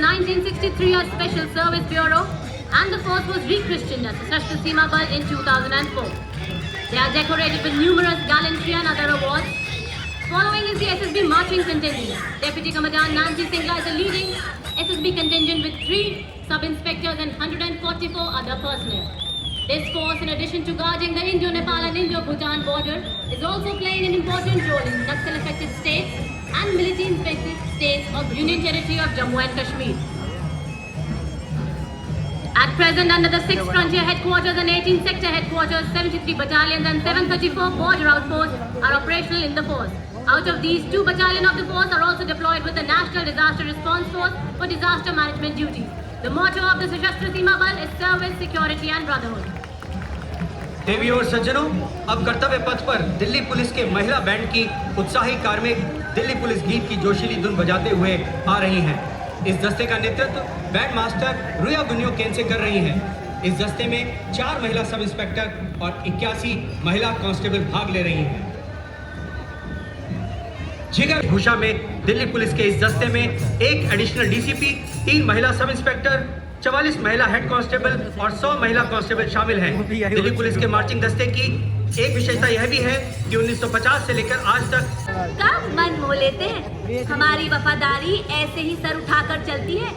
1963 as Special Service Bureau, and the force was rechristened as Sashtra Seema Bal in 2004. They are decorated with numerous gallantry and other awards. Following is the SSB marching contingent. Deputy Commandant Nancy Singla is the leading SSB contingent with 3 sub-inspectors and 144 other personnel. This force, in addition to guarding the Indo-Nepal and Indo-Bhutan border, is also playing an important role in Naxal-affected states and military-infected states of Union Territory of Jammu and Kashmir. At present, under the 6th Frontier Headquarters and 18th Sector Headquarters, 73 battalions and 734 border outposts are operational in the force. Out of these, 2 battalions of the force are also deployed with the National Disaster Response Force for disaster management duties. The motto of the Sashastra Seema Bal is service, security and brotherhood. देवियों और सज्जनों, अब कर्तव्य पथ पर Delhi police के महिला band की उत्साही कार्मिक दिल्ली पुलिस गीत की जोशीली धुन बजाते हुए आ रही हैं। इस दस्ते का नेतृत्व बैंड मास्टर रुया बुनियो केन कर रही हैं। इस दस्ते में 4 महिला सब इंस्पेक्टर और 81 महिला कांस्टेबल भाग ले रही हैं। जिगर भूषा में दिल्ली पुलिस के इस दस्ते में 1 एडिशनल डीसीपी, 3 महिला सब इंस्पेक्टर, 44 महिला हेड कांस्टेबल और 100 महिला कांस्टेबल शामिल हैं। दिल्ली पुलिस के मार्चिंग दस्ते की एक विशेषता यह भी है कि 1950 से लेकर आज तक कब मन मोह लेते हैं। हमारी वफादारी ऐसे ही सर उठाकर चलती है,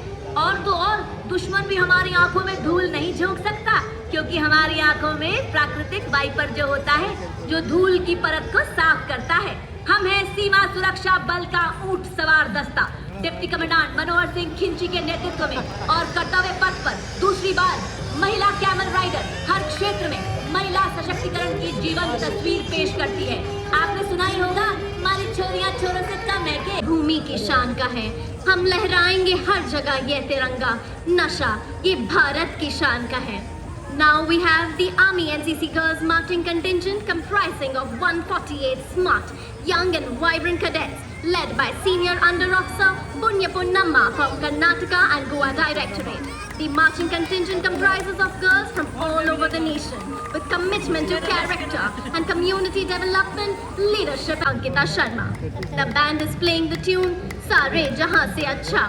और तो और दुश्मन भी हमारी आंखों में धूल नहीं झोंक सकता, क्योंकि हमारी आंखों में प्राकृतिक वाइपर जो होता है, जो धूल की परत को साफ करता है। हम हैं सीमा सुरक्षा बल का ऊंट सवार दस्ता, डिप्टी कमांडेंट मनोहर सिंह खिंची के नेतृत्व में, और कर्तव्य पथ पर दूसरी बार महिला कैमल राइडर हर क्षेत्र में महिला सशक्तिकरण की जीवन तस्वीर पेश करती है। आपने सुना ही होगा, हमारी छोरियां छोरों से कम है के भूमि की शान का है। हम लहराएंगे हर जगह ये तिरंगा, नशा ये भारत की शान का है। Now we have the Army NCC Girls Marching Contingent comprising of 148 smart, young and vibrant cadets led by Senior Under Officer Punyapun Namma from Karnataka and Goa Directorate. The marching contingent comprises of girls from all over the nation with commitment to character and community development leadership. Ankita Sharma. The band is playing the tune Sare Jahan Se Acha.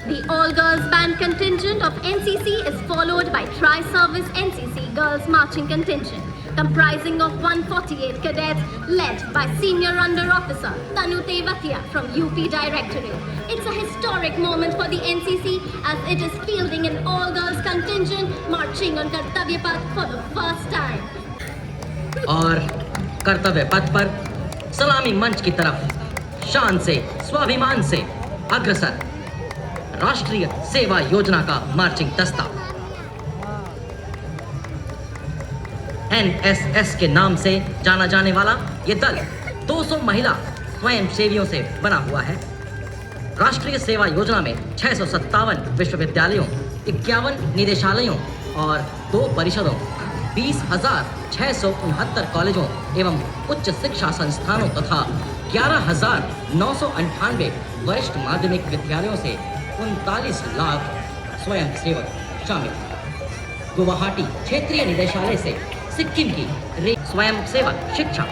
The all-girls band contingent of NCC is followed by Tri-Service NCC Girls Marching Contingent, comprising of 148 cadets led by Senior Under Officer Tanu Tevatia from UP Directorate. It's a historic moment for the NCC as it is fielding an all-girls contingent marching on Kartavya Path for the first time. और कर्तव्य पथ पर सलामी मंच की तरफ शान से, स्वाभिमान से अग्रसर राष्ट्रीय सेवा योजना का मार्चिंग दस्ता। NSS के नाम से जाना जाने वाला ये दल 200 महिला स्वयंसेवियों से बना हुआ है। राष्ट्रीय सेवा योजना में 657 विश्वविद्यालयों, 51 निदेशालयों और 2 परिषदों, 20,669 कॉलेजों एवं उच्च शिक्षा संस्थानों तथा 11,998 वरिष्ठ माध्यमिक विद्यालयों से 39 लाख स्वयंसेवक शामिल। गुवाहाटी क्षेत्रीय निदेशालय से सिक्किम की स्वयंसेवक शिक्षा,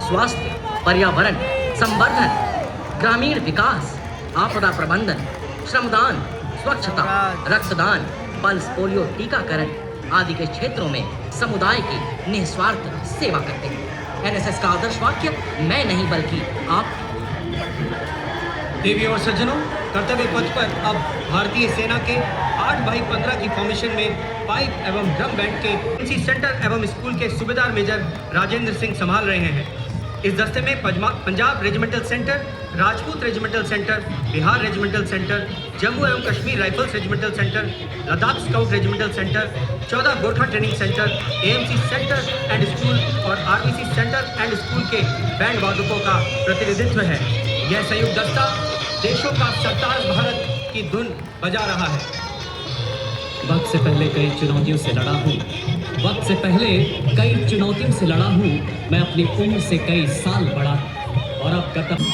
स्वास्थ्य, पर्यावरण, संवर्धन, ग्रामीण विकास, आपदा प्रबंधन, श्रमदान, स्वच्छता, रक्तदान, पल्स पोलियो टीकाकरण आदि के क्षेत्रों में समुदाय की निस्वार्थ सेवा करते हैं। एनएसएस का आदर्श वाक्य मैं नहीं बल्कि आप। देवियों और सज्जनों, कर्तव्य पथ पर अब भारतीय सेना के 8x15 की फॉर्मेशन में पाइप एवं ड्रम बैंड के एनसी सेंटर एवं स्कूल के सूबेदार मेजर राजेंद्र सिंह संभाल रहे हैं। इस दस्ते में Punjab regimental centre, Rajput regimental centre, Bihar regimental centre, Jammu एवं Kashmir rifles regimental centre, Ladakh scout regimental centre, 14 Gorkha training centre, AMC centre and school और आरबीसी सेंटर एंड स्कूल के बैंड वादकों का प्रतिनिधित्व है। यह संयुक्त दस्ता देशों का सरताज भारत की धुन बजा रहा है। वक्त से पहले कई चुनौतियों से लड़ा हूँ, वक्त से पहले कई चुनौतियों से लड़ा हूँ, मैं अपनी उम्र से कई साल बड़ा और अब कर्तव्य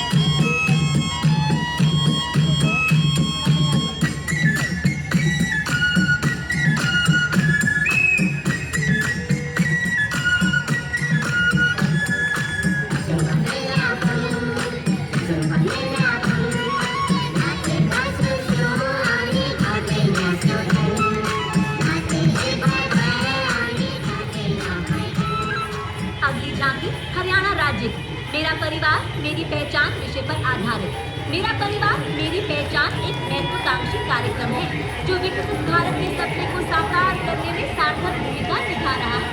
मेरी पहचान विषय पर आधारित मेरा परिवार मेरी पहचान एक महत्वाकांक्षी कार्यक्रम है जो विकसित भारत के सपने को साकार करने में सार्थक भूमिका निभा रहा है।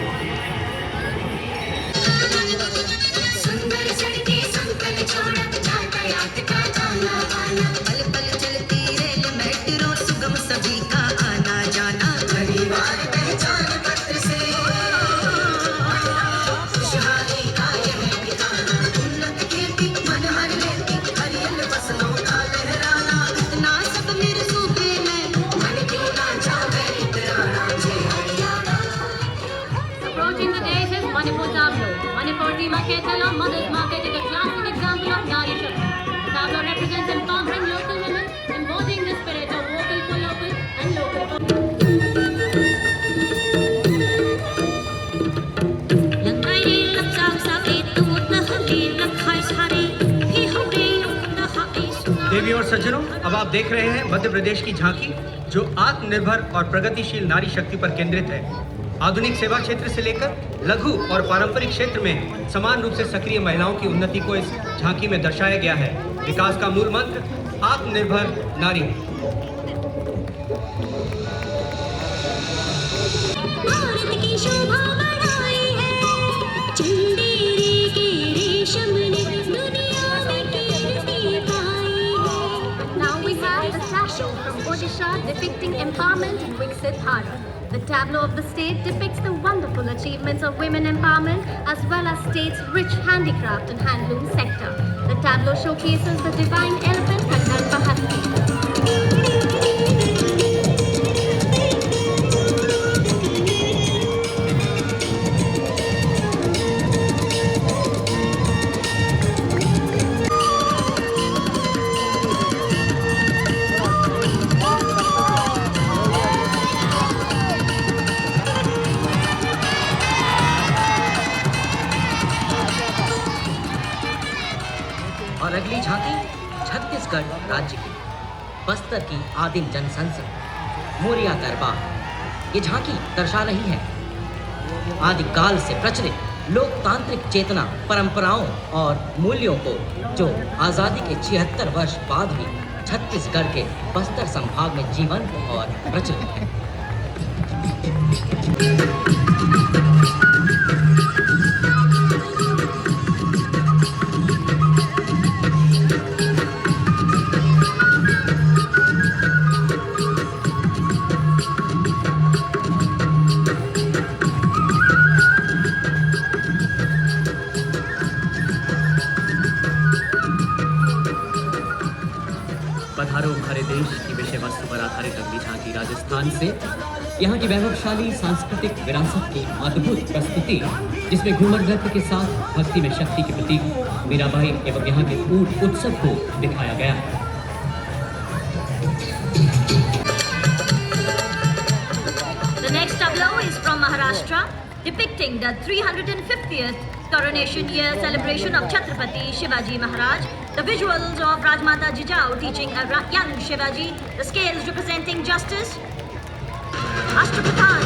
सुंदर सड़के संकल छोड़त यातायात का गाना गाना पल पल चलती रेल मेट्रो सुगम सभी का आना जाना परिवार पहचान पत्र से खुशहाली का यह ठिकाना उन्नत खेती मन हर लेती हरियल फसलों का लहराना इतना सब मेरे सूबे में मन क्यों ना जावे इतराना जे Haryana. Approaching the dais is Manipur tableau. Manipur Tima Ketala Mothers Market is a classic example of Nari Shakti. The tableau represents empowering local women, embodying the spirit of vocal for local and local for देवी और सज्जनों, अब आप देख रहे हैं मध्य प्रदेश की झांकी जो आत्मनिर्भर और प्रगतिशील नारी शक्ति पर केंद्रित है। आधुनिक सेवा क्षेत्र से लेकर लघु और पारंपरिक क्षेत्र में समान रूप से सक्रिय महिलाओं की उन्नति को इस झांकी में दर्शाया गया है। विकास का मूल मंत्र आत्मनिर्भर नारी। भारत की शोभा बढ़ाई है चंदेरी के रेशम ने दुनिया में कीर्ति पाई है। Now we have the tableau from Odisha depicting empowerment in Viksit Bharat. The tableau of the state depicts the wonderful achievements of women empowerment as well as state's rich handicraft and handloom sector. The tableau showcases the divine elephant Kandan Bahati. और अगली झांकी छत्तीसगढ़ राज्य की बस्तर की आदिम जनसंसद मोरिया दरबार। ये झांकी दर्शा रही है आदिकाल से प्रचलित लोकतांत्रिक चेतना, परंपराओं और मूल्यों को जो आज़ादी के 76 वर्ष बाद भी छत्तीसगढ़ के बस्तर संभाग में जीवंत और प्रचलित है। पधारो हमारे देश की विषय वस्तु पर आधारित अगली झांकी राजस्थान से। यहाँ की वैभवशाली सांस्कृतिक विरासत की अद्भुत प्रस्तुति जिसमें घूमर नृत्य के साथ भक्ति में शक्ति के प्रतीक मीराबाई एवं यहाँ के ऊंट उत्सव को दिखाया गया है। The next tableau is from Maharashtra, depicting the 350th coronation year celebration of Chhatrapati Shivaji Maharaj. The visuals of Rajmata Jijao teaching a young Shivaji, the scales representing justice. Ashtrapathan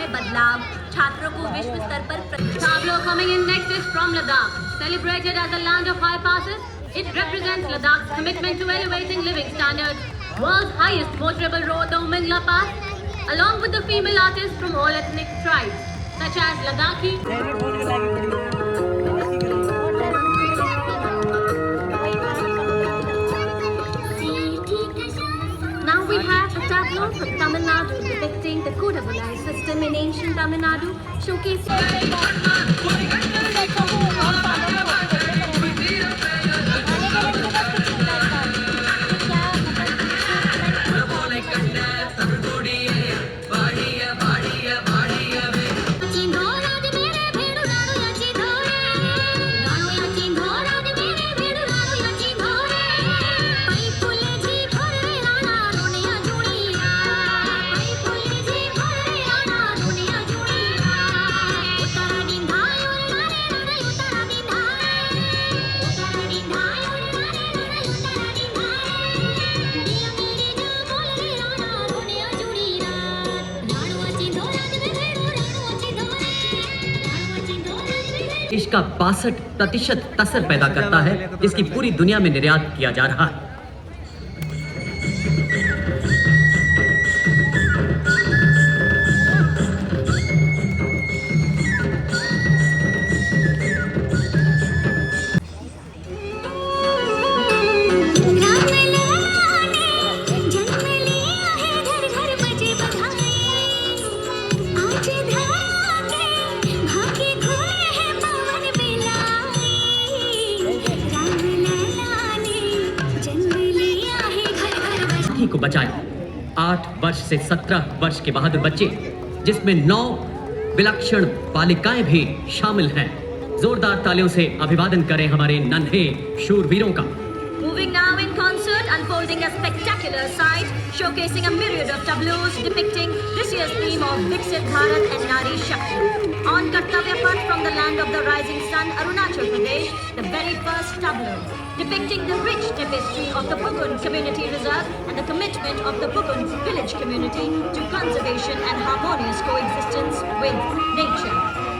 बदलाव छात्रों को विश्व स्तर पर Tableau coming in next is from Ladakh. Celebrated as the land of high passes, it represents Ladakh's commitment to elevating living standards. World's highest motorable road, the Umingla Pass, along with the female artists from all ethnic tribes, such as Ladakhi. Now we have a tableau from Tamil Nadu depicting the Kodavulai system in ancient Tamil Nadu, showcasing Phule ji इसका 62% तसर पैदा करता है, जिसकी पूरी दुनिया में निर्यात किया जा रहा है। को बचाएं। 8 वर्ष से 17 वर्ष के बहादुर बच्चे, जिसमें 9 विलक्षण बालिकाएं भी शामिल हैं। जोरदार तालियों से अभिवादन करें हमारे नन्हे शूरवीरों का। Moving now in concert, unfolding a spectacular sight, showcasing a myriad of tableaus depicting this year's theme of Viksit Bharat and Nari Shakti. On Kartavya Path from the land of the rising sun, Arunachal Pradesh, the very first tableau, depicting the rich tapestry of the Pugun Community Reserve and the commitment of the Pugun village community to conservation and harmonious coexistence with nature.